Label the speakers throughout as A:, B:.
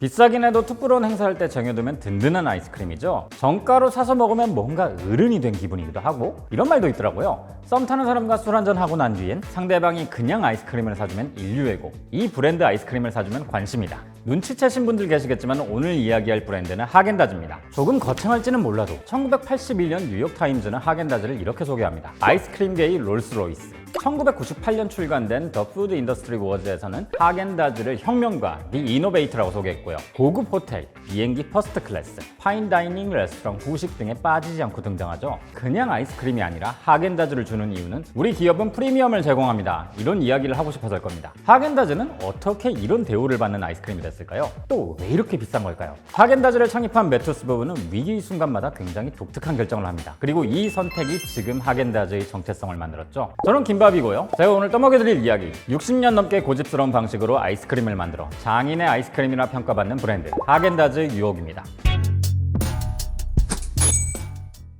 A: 비싸긴 해도 투프론 행사할 때 쟁여두면 든든한 아이스크림이죠. 정가로 사서 먹으면 뭔가 어른이 된 기분이기도 하고 이런 말도 있더라고요. 썸 타는 사람과 술 한잔 하고 난 뒤엔 상대방이 그냥 아이스크림을 사주면 인류애고 이 브랜드 아이스크림을 사주면 관심이다. 눈치채신 분들 계시겠지만 오늘 이야기할 브랜드는 하겐다즈입니다. 조금 거창할지는 몰라도 1981년 뉴욕타임즈는 하겐다즈를 이렇게 소개합니다. 아이스크림계의 롤스로이스. 1998년 출간된 더 푸드 인더스트리 워즈에서는 하겐다즈를 혁명가, 디 이노베이터라고 소개했고요. 고급 호텔, 비행기 퍼스트 클래스, 파인 다이닝 레스토랑, 후식 등에 빠지지 않고 등장하죠. 그냥 아이스크림이 아니라 하겐다즈를 주는 이유는 우리 기업은 프리미엄을 제공합니다. 이런 이야기를 하고 싶어서일 겁니다. 하겐다즈는 어떻게 이런 대우를 받는 아이스크림이 됐을까요? 또 왜 이렇게 비싼 걸까요? 하겐다즈를 창립한 매투스 부부는 위기 순간마다 굉장히 독특한 결정을 합니다. 그리고 이 선택이 지금 하겐다즈의 정체성을 만들었죠. 저는 김밥이고요. 제가 오늘 떠먹여드릴 이야기, 60년 넘게 고집스러운 방식으로 아이스크림을 만들어 장인의 아이스크림이라 평가받는 브랜드 하겐다즈 유혹입니다.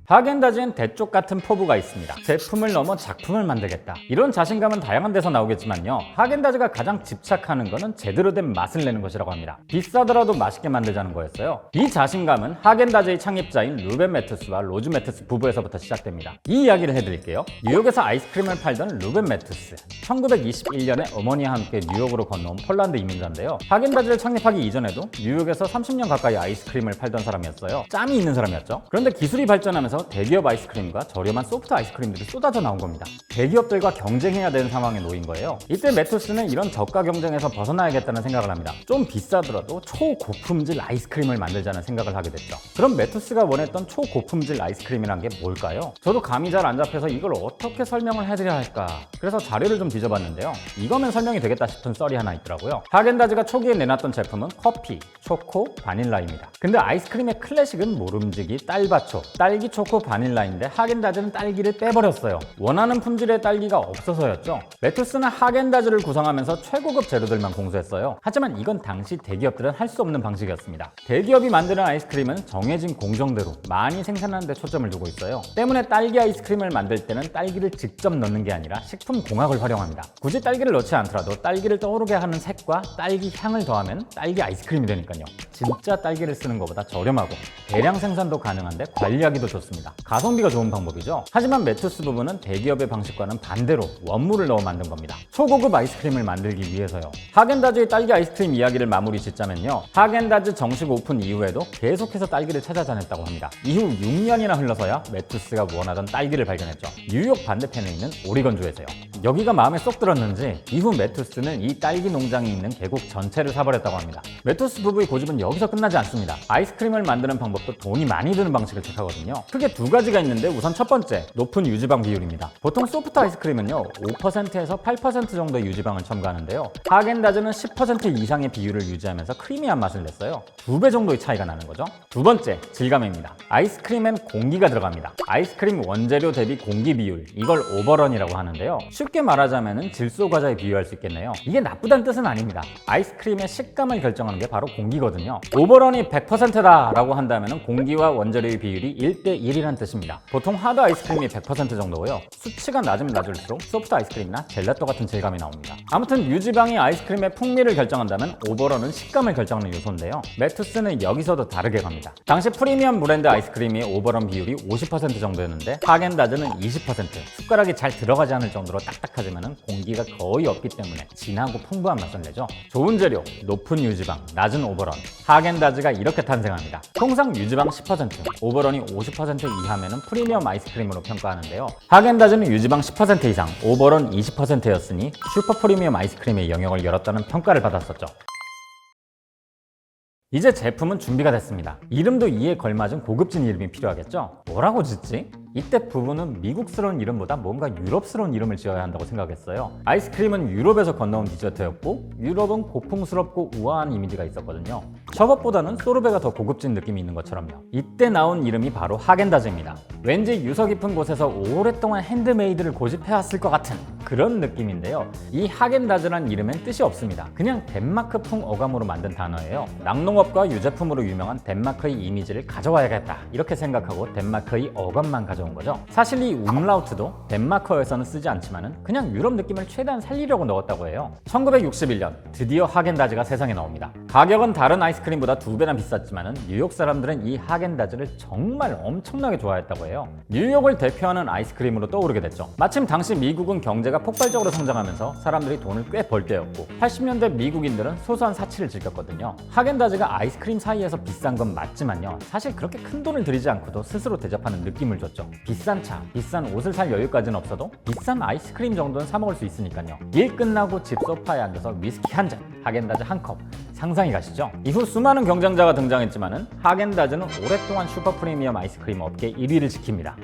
A: 하겐다즈엔 대쪽 같은 포부가 있습니다. 제품을 넘어 작품을 만들겠다. 이런 자신감은 다양한 데서 나오겠지만요. 하겐다즈가 가장 집착하는 것은 제대로 된 맛을 내는 것이라고 합니다. 비싸더라도 맛있게 만들자는 거였어요. 이 자신감은 하겐다즈의 창립자인 루벤 매투스와 로즈 매투스 부부에서부터 시작됩니다. 이 이야기를 해드릴게요. 뉴욕에서 아이스크림을 팔던 루벤 매투스. 1921년에 어머니와 함께 뉴욕으로 건너온 폴란드 이민자인데요. 하겐다즈를 창립하기 이전에도 뉴욕에서 30년 가까이 아이스크림을 팔던 사람이었어요. 짬이 있는 사람이었죠. 그런데 기술이 발전하면서 대기업 아이스크림과 저렴한 소프트 아이스크림들이 쏟아져 나온 겁니다. 대기업들과 경쟁해야 되는 상황에 놓인 거예요. 이때 매투스는 이런 저가 경쟁에서 벗어나야겠다는 생각을 합니다. 좀 비싸더라도 초고품질 아이스크림을 만들자는 생각을 하게 됐죠. 그럼 매투스가 원했던 초고품질 아이스크림이란 게 뭘까요? 저도 감이 잘 안 잡혀서 이걸 어떻게 설명을 해드려야 할까? 그래서 자료를 좀 뒤져봤는데요. 이거면 설명이 되겠다 싶은 썰이 하나 있더라고요. 하겐다즈가 초기에 내놨던 제품은 커피, 초코, 바닐라입니다. 근데 아이스크림의 클래식은 모름지기, 딸바초, 딸기 초코 바닐라인데 하겐다즈는 딸기를 빼버렸어요. 원하는 품질의 딸기가 없어서였죠. 매투스는 하겐다즈를 구성하면서 최고급 재료들만 공수했어요. 하지만 이건 당시 대기업들은 할 수 없는 방식이었습니다. 대기업이 만드는 아이스크림은 정해진 공정대로 많이 생산하는 데 초점을 두고 있어요. 때문에 딸기 아이스크림을 만들 때는 딸기를 직접 넣는 게 아니라 식품공학을 활용합니다. 굳이 딸기를 넣지 않더라도 딸기를 떠오르게 하는 색과 딸기 향을 더하면 딸기 아이스크림이 되니까요. 진짜 딸기를 쓰는 것보다 저렴하고 대량 생산도 가능한데 관리하기도 좋습니다. 가성비가 좋은 방법이죠. 하지만 매투스 부부는 대기업의 방식과는 반대로 원물을 넣어 만든 겁니다. 초고급 아이스크림을 만들기 위해서요. 하겐다즈의 딸기 아이스크림 이야기를 마무리 짓자면요. 하겐다즈 정식 오픈 이후에도 계속해서 딸기를 찾아다녔다고 합니다. 이후 6년이나 흘러서야 매투스가 원하던 딸기를 발견했죠. 뉴욕 반대편에 있는 오리건주에서요. 여기가 마음에 쏙 들었는지 이후 매투스는 이 딸기 농장이 있는 계곡 전체를 사버렸다고 합니다. 매투스 부부의 고집은 여기서 끝나지 않습니다. 아이스크림을 만드는 방법도 돈이 많이 드는 방식을 택하거든요. 크게 두 가지가 있는데 우선 첫 번째, 높은 유지방 비율입니다. 보통 소프트 아이스크림은요 5%에서 8% 정도의 유지방을 첨가하는데요. 하겐다즈는 10% 이상의 비율을 유지하면서 크리미한 맛을 냈어요. 2배 정도의 차이가 나는 거죠. 두 번째, 질감입니다. 아이스크림엔 공기가 들어갑니다. 아이스크림 원재료 대비 공기 비율, 이걸 오버런이라고 하는데요. 쉽게 말하자면 질소 과자에 비유할 수 있겠네요. 이게 나쁘다는 뜻은 아닙니다. 아이스크림의 식감을 결정하는 게 바로 공기거든요. 오버런이 100%다 라고 한다면 공기와 원재료의 비율이 1대1이란 뜻입니다. 보통 하드 아이스크림이 100% 정도고요. 수치가 낮으면 낮을수록 소프트 아이스크림이나 젤라또 같은 질감이 나옵니다. 아무튼 유지방이 아이스크림의 풍미를 결정한다면 오버런은 식감을 결정하는 요소인데요. 매투스는 여기서도 다르게 갑니다. 당시 프리미엄 브랜드 아이스크림의 오버런 비율이 50% 정도였는데 하겐다즈는 20%, 숟가락이 잘 들어가지 않을 정도로 딱딱하지만 공기가 거의 없기 때문에 진하고 풍부한 맛을 내죠. 좋은 재료, 높은 유지방, 낮은 오버런. 하겐다즈가 이렇게 탄생합니다. 통상 유지방 10%, 오버런이 50% 이하면 프리미엄 아이스크림으로 평가하는데요. 하겐다즈는 유지방 10% 이상, 오버런 20%였으니 슈퍼 프리미엄 아이스크림의 영역을 열었다는 평가를 받았었죠. 이제 제품은 준비가 됐습니다. 이름도 이에 걸맞은 고급진 이름이 필요하겠죠? 뭐라고 짓지? 이때 부부는 미국스러운 이름보다 뭔가 유럽스러운 이름을 지어야 한다고 생각했어요. 아이스크림은 유럽에서 건너온 디저트였고 유럽은 고풍스럽고 우아한 이미지가 있었거든요. 셔벗보다는 소르베가 더 고급진 느낌이 있는 것처럼요. 이때 나온 이름이 바로 하겐다즈입니다. 왠지 유서 깊은 곳에서 오랫동안 핸드메이드를 고집해왔을 것 같은 그런 느낌인데요. 이 하겐다즈란 이름엔 뜻이 없습니다. 그냥 덴마크풍 어감으로 만든 단어예요. 낙농업과 유제품으로 유명한 덴마크의 이미지를 가져와야겠다 이렇게 생각하고 덴마크의 어감만 가져온 가져온 거죠. 사실 이 umlaut도 덴마크어에서는 쓰지 않지만은 그냥 유럽 느낌을 최대한 살리려고 넣었다고 해요. 1961년 드디어 하겐다즈가 세상에 나옵니다. 가격은 다른 아이스크림보다 2배나 비쌌지만은 뉴욕 사람들은 이 하겐다즈를 정말 엄청나게 좋아했다고 해요. 뉴욕을 대표하는 아이스크림으로 떠오르게 됐죠. 마침 당시 미국은 경제가 폭발적으로 성장하면서 사람들이 돈을 꽤 벌 때였고 80년대 미국인들은 소소한 사치를 즐겼거든요. 하겐다즈가 아이스크림 사이에서 비싼 건 맞지만요. 사실 그렇게 큰 돈을 들이지 않고도 스스로 대접하는 느낌을 줬죠. 비싼 차, 비싼 옷을 살 여유까지는 없어도 비싼 아이스크림 정도는 사 먹을 수 있으니까요. 일 끝나고 집 소파에 앉아서 위스키 한 잔, 하겐다즈 한 컵. 상상이 가시죠? 이후 수많은 경쟁자가 등장했지만은 하겐다즈는 오랫동안 슈퍼 프리미엄 아이스크림 업계 1위를 지킵니다.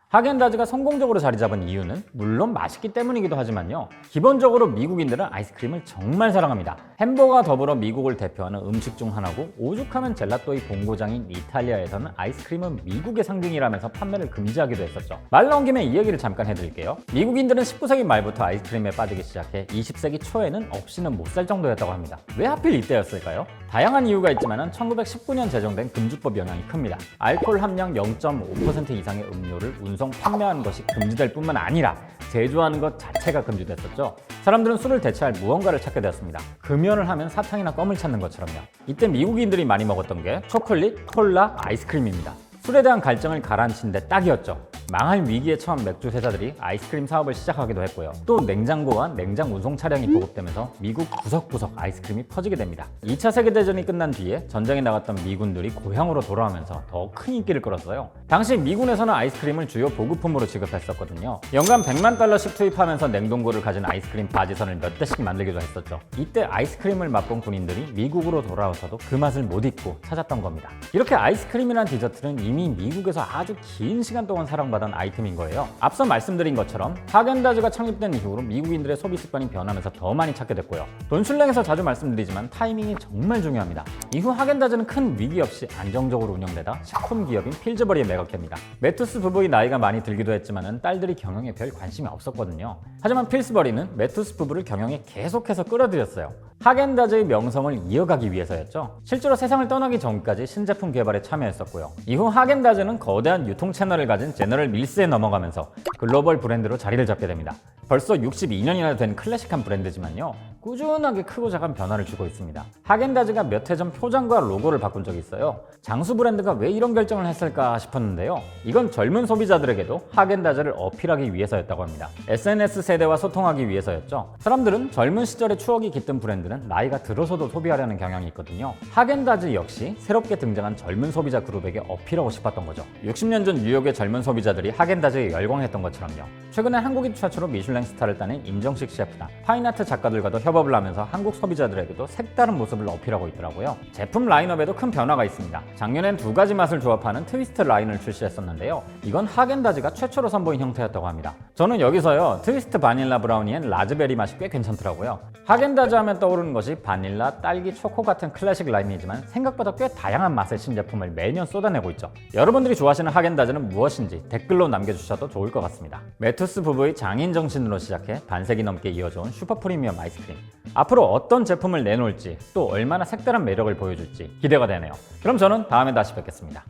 A: 하겐다즈가 성공적으로 자리 잡은 이유는 물론 맛있기 때문이기도 하지만요. 기본적으로 미국인들은 아이스크림을 정말 사랑합니다. 햄버거와 더불어 미국을 대표하는 음식 중 하나고 오죽하면 젤라또의 본고장인 이탈리아에서는 아이스크림은 미국의 상징이라면서 판매를 금지하기도 했었죠. 말 나온 김에 이 얘기를 잠깐 해드릴게요. 미국인들은 19세기 말부터 아이스크림에 빠지기 시작해 20세기 초에는 없이는 못 살 정도였다고 합니다. 왜 하필 이때였을까요? 다양한 이유가 있지만 1919년 제정된 금주법 영향이 큽니다. 알코올 함량 0.5% 이상의 음료를 운송, 판매하는 것이 금지될 뿐만 아니라 제조하는 것 자체가 금지됐었죠. 사람들은 술을 대체할 무언가를 찾게 되었습니다. 금연을 하면 사탕이나 껌을 찾는 것처럼요. 이때 미국인들이 많이 먹었던 게 초콜릿, 콜라, 아이스크림입니다. 술에 대한 갈증을 가라앉힌 데 딱이었죠. 망할 위기에 처한 맥주 회사들이 아이스크림 사업을 시작하기도 했고요. 또 냉장고와 냉장 운송 차량이 보급되면서 미국 구석구석 아이스크림이 퍼지게 됩니다. 2차 세계대전이 끝난 뒤에 전쟁에 나갔던 미군들이 고향으로 돌아오면서 더 큰 인기를 끌었어요. 당시 미군에서는 아이스크림을 주요 보급품으로 지급했었거든요. 연간 100만 달러씩 투입하면서 냉동고를 가진 아이스크림 바지선을 몇 대씩 만들기도 했었죠. 이때 아이스크림을 맛본 군인들이 미국으로 돌아와서도 그 맛을 못 잊고 찾았던 겁니다. 이렇게 아이스크림이란 디저트는 이미 미국에서 아주 긴 시간 동안 사랑받았던 아이템인 거예요. 앞서 말씀드린 것처럼 하겐다즈가 창립된 이후로 미국인들의 소비 습관이 변하면서 더 많이 찾게 됐고요. 돈슐랭에서 자주 말씀드리지만 타이밍이 정말 중요합니다. 이후 하겐다즈는 큰 위기 없이 안정적으로 운영되다 식품 기업인 필즈버리에 매각됩니다. 매투스 부부의 나이가 많이 들기도 했지만 딸들이 경영에 별 관심이 없었거든요. 하지만 필스버리는 매투스 부부를 경영에 계속해서 끌어들였어요. 하겐다즈의 명성을 이어가기 위해서였죠. 실제로 세상을 떠나기 전까지 신제품 개발에 참여했었고요. 이후 하겐다즈는 거대한 유통 채널을 가진 제너럴 밀스에 넘어가면서 글로벌 브랜드로 자리를 잡게 됩니다. 벌써 62년이나 된 클래식한 브랜드지만요. 꾸준하게 크고 작은 변화를 주고 있습니다. 하겐다즈가 몇 해 전 표장과 로고를 바꾼 적이 있어요. 장수 브랜드가 왜 이런 결정을 했을까 싶었는데요. 이건 젊은 소비자들에게도 하겐다즈를 어필하기 위해서였다고 합니다. SNS 세대와 소통하기 위해서였죠. 사람들은 젊은 시절의 추억이 깃든 브랜드는 나이가 들어서도 소비하려는 경향이 있거든요. 하겐다즈 역시 새롭게 등장한 젊은 소비자 그룹에게 어필하고 싶었던 거죠. 60년 전 뉴욕의 젊은 소비자들이 하겐다즈에 열광했던 것처럼요. 최근에 한국인 최초로 미슐랭 스타를 따낸 임정식 셰프나 파인아트 작가들과도 협업을 하면서 한국 소비자들에게도 색다른 모습을 어필하고 있더라고요. 제품 라인업에도 큰 변화가 있습니다. 작년엔 2가지 맛을 조합하는 트위스트 라인을 출시했었는데요. 이건 하겐다즈가 최초로 선보인 형태였다고 합니다. 저는 여기서요, 트위스트 바닐라 브라우니엔 라즈베리 맛이 꽤 괜찮더라고요. 하겐다즈 하면 떠오르는 것이 바닐라, 딸기, 초코 같은 클래식 라인이지만 생각보다 꽤 다양한 맛의 신제품을 매년 쏟아내고 있죠. 여러분들이 좋아하시는 하겐다즈는 무엇인지 댓글로 남겨주셔도 좋을 것 같습니다. 매투스 부부의 장인 정신으로 시작해 반세기 넘게 이어져온 슈퍼 프리미엄 아이스크림. 앞으로 어떤 제품을 내놓을지 또 얼마나 색다른 매력을 보여줄지 기대가 되네요. 그럼 저는 다음에 다시 뵙겠습니다.